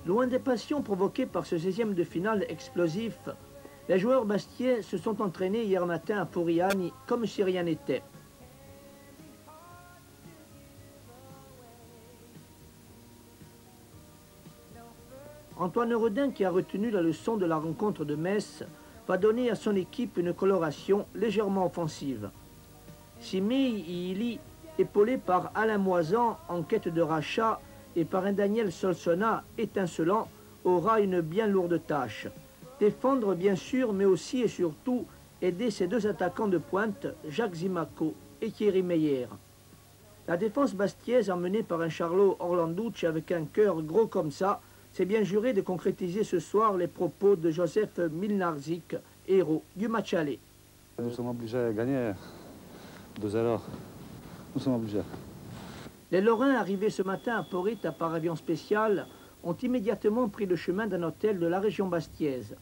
Loin des passions provoquées par ce 16e de finale explosif, les joueurs bastiais se sont entraînés hier matin à Poriani comme si rien n'était. Antoine Redin, qui a retenu la leçon de la rencontre de Metz, va donner à son équipe une coloration légèrement offensive. Simi Ili, épaulé par Alain Moisan en quête de rachat et par un Daniel Solsona étincelant, aura une bien lourde tâche. Défendre bien sûr, mais aussi et surtout aider ses deux attaquants de pointe, Jacques Zimaco et Thierry Meyer. La défense bastiaise, emmenée par un Charlot Orlanducci avec un cœur gros comme ça, s'est bien juré de concrétiser ce soir les propos de Joseph Milnarczyk, héros du match aller. Nous sommes obligés de gagner 2-0. Nous sommes obligés. Les Lorrains, arrivés ce matin à Porritt par avion spécial, ont immédiatement pris le chemin d'un hôtel de la région bastiaise.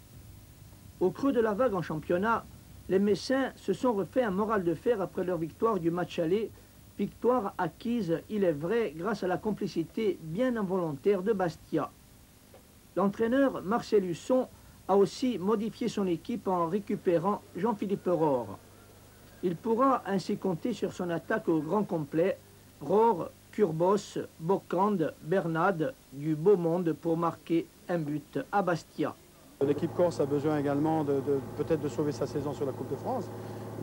Au creux de la vague en championnat, les Messins se sont refait un moral de fer après leur victoire du match aller, victoire acquise, il est vrai, grâce à la complicité bien involontaire de Bastia. L'entraîneur Marcel Husson a aussi modifié son équipe en récupérant Jean-Philippe Rohr. Il pourra ainsi compter sur son attaque au grand complet, Rohr, Kurbos, Bocand, Bernad, du beau monde pour marquer un but à Bastia. L'équipe corse a besoin également peut-être de sauver sa saison sur la Coupe de France,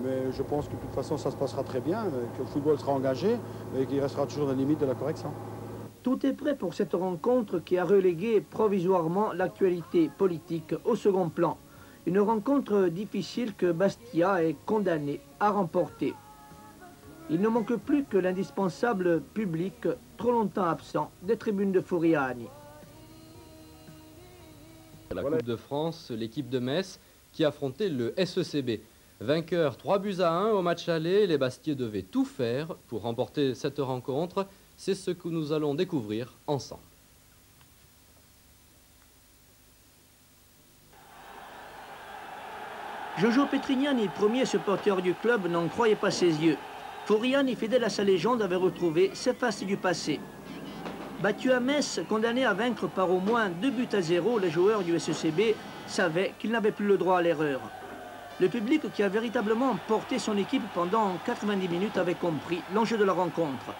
mais je pense que de toute façon ça se passera très bien, que le football sera engagé et qu'il restera toujours dans les limites de la correction. Tout est prêt pour cette rencontre qui a relégué provisoirement l'actualité politique au second plan. Une rencontre difficile que Bastia est condamné à remporter. Il ne manque plus que l'indispensable public, trop longtemps absent, des tribunes de Foriani. La Coupe de France, l'équipe de Metz qui affrontait le SECB. Vainqueur 3-1 au match aller, les Bastiais devaient tout faire pour remporter cette rencontre. C'est ce que nous allons découvrir ensemble. Jojo Petrignani, premier supporter du club, n'en croyait pas ses yeux. Foriani, fidèle à sa légende, avait retrouvé ses faces du passé. Battu à Metz, condamné à vaincre par au moins 2-0, les joueurs du SECB savaient qu'ils n'avaient plus le droit à l'erreur. Le public qui a véritablement porté son équipe pendant 90 minutes avait compris l'enjeu de la rencontre.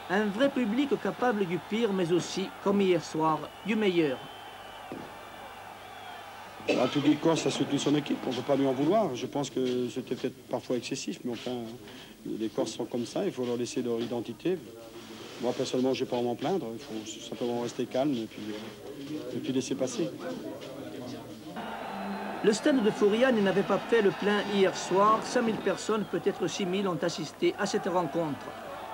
Un vrai public capable du pire, mais aussi, comme hier soir, du meilleur. Le public corse a soutenu son équipe, on ne peut pas lui en vouloir. Je pense que c'était peut-être parfois excessif, mais enfin, les Corses sont comme ça, il faut leur laisser leur identité. Moi, personnellement, je n'ai pas à m'en plaindre, il faut simplement rester calme et puis laisser passer. Le stade de Foriani n'avait pas fait le plein hier soir. 5000 personnes, peut-être 6000, ont assisté à cette rencontre.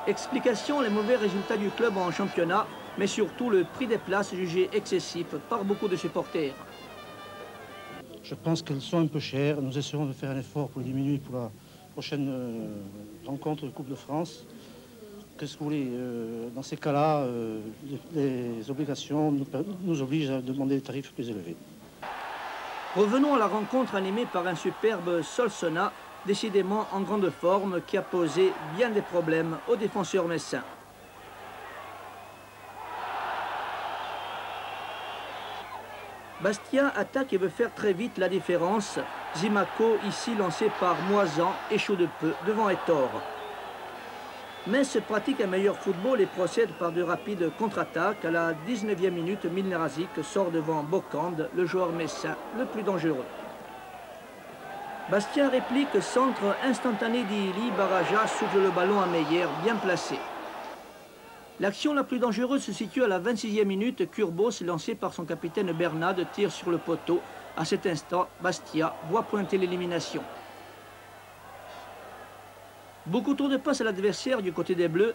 Explication, les mauvais résultats du club en championnat, mais surtout le prix des places jugé excessif par beaucoup de supporters. Je pense qu'elles sont un peu chères. Nous essaierons de faire un effort pour les diminuer pour la prochaine rencontre de Coupe de France. Qu'est-ce que vous voulez, dans ces cas-là, les obligations nous obligent à demander des tarifs plus élevés. Revenons à la rencontre animée par un superbe Solsona, décidément en grande forme, qui a posé bien des problèmes aux défenseurs messins. Bastia attaque et veut faire très vite la différence. Zimaco, ici lancé par Moisan, échoue de peu devant Ettore. Metz pratique un meilleur football et procède par de rapides contre-attaques. À la 19e minute, Milnarczyk sort devant Bocand, le joueur messin le plus dangereux. Bastia réplique, centre instantané d'Ili, Baraja souffle le ballon à Meyer, bien placé. L'action la plus dangereuse se situe à la 26e minute. Kurbos, lancé par son capitaine Bernad, tire sur le poteau. À cet instant, Bastia voit pointer l'élimination. Beaucoup trop de passes à l'adversaire du côté des Bleus.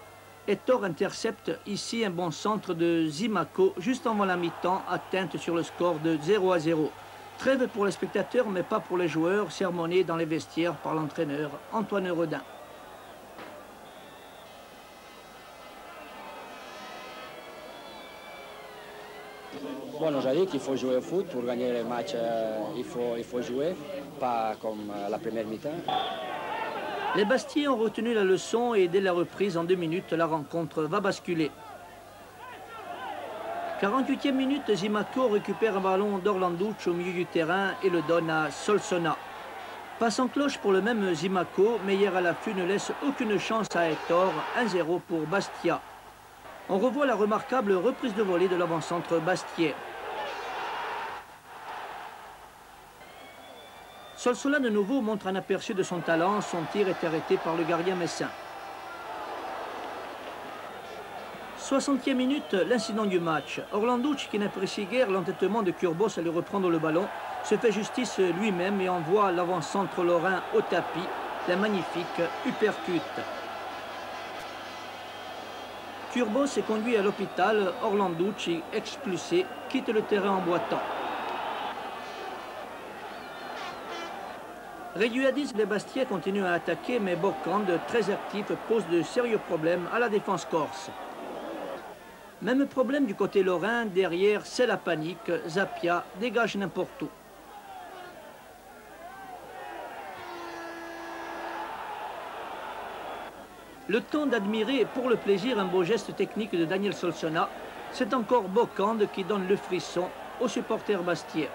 Ettore intercepte ici un bon centre de Zimaco juste avant la mi-temps, atteinte sur le score de 0-0. Trêve pour les spectateurs, mais pas pour les joueurs, sermonnés dans les vestiaires par l'entraîneur Antoine Redin. Bon, on a dit qu'il faut jouer au foot pour gagner les matchs. Il faut jouer, pas comme la première mi-temps. Les Bastiais ont retenu la leçon et dès la reprise en 2 minutes, la rencontre va basculer. 48e minute, Zimaco récupère un ballon d'Orlanducci au milieu du terrain et le donne à Solsona. Passe en cloche pour le même Zimaco, Meyer à l'affût ne laisse aucune chance à Hector, 1-0 pour Bastia. On revoit la remarquable reprise de volée de l'avant-centre bastiais. Solsona de nouveau montre un aperçu de son talent, son tir est arrêté par le gardien messin. 60e minute, l'incident du match. Orlanducci, qui n'apprécie guère l'entêtement de Kurbos à lui reprendre le ballon, se fait justice lui-même et envoie l'avant-centre lorrain au tapis, la magnifique uppercut. Kurbos est conduit à l'hôpital, Orlanducci, expulsé, quitte le terrain en boitant. Reguadis, les Bastiais continuent à attaquer, mais Bocand, très actif, pose de sérieux problèmes à la défense corse. Même problème du côté lorrain, derrière c'est la panique, Zappia dégage n'importe où. Le temps d'admirer pour le plaisir un beau geste technique de Daniel Solsona, c'est encore Bocand qui donne le frisson aux supporters bastiais.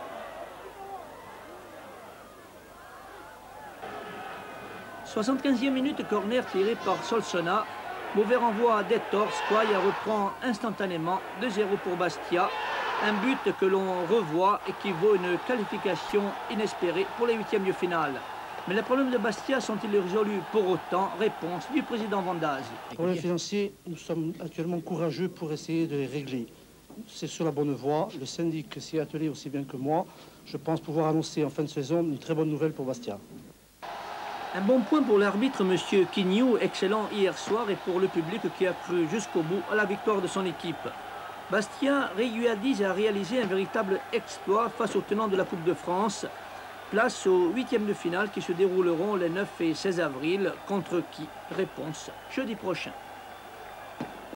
« 75e minute, corner tiré par Solsona. Mauvais renvoi d'Hector, Squaia reprend instantanément 2-0 pour Bastia. Un but que l'on revoit et qui vaut une qualification inespérée pour les huitièmes de finale. Mais les problèmes de Bastia sont-ils résolus pour autant? Réponse du président Vandaz. Les problèmes financiers, nous sommes actuellement courageux pour essayer de les régler. C'est sur la bonne voie. Le syndic s'y est attelé aussi bien que moi. Je pense pouvoir annoncer en fin de saison une très bonne nouvelle pour Bastia. Un bon point pour l'arbitre, M. Quignou, excellent hier soir, et pour le public qui a cru jusqu'au bout à la victoire de son équipe. Bastia Reguadis a réalisé un véritable exploit face aux tenants de la Coupe de France. Place aux huitièmes de finale qui se dérouleront les 9 et 16 avril. Contre qui? Réponse jeudi prochain.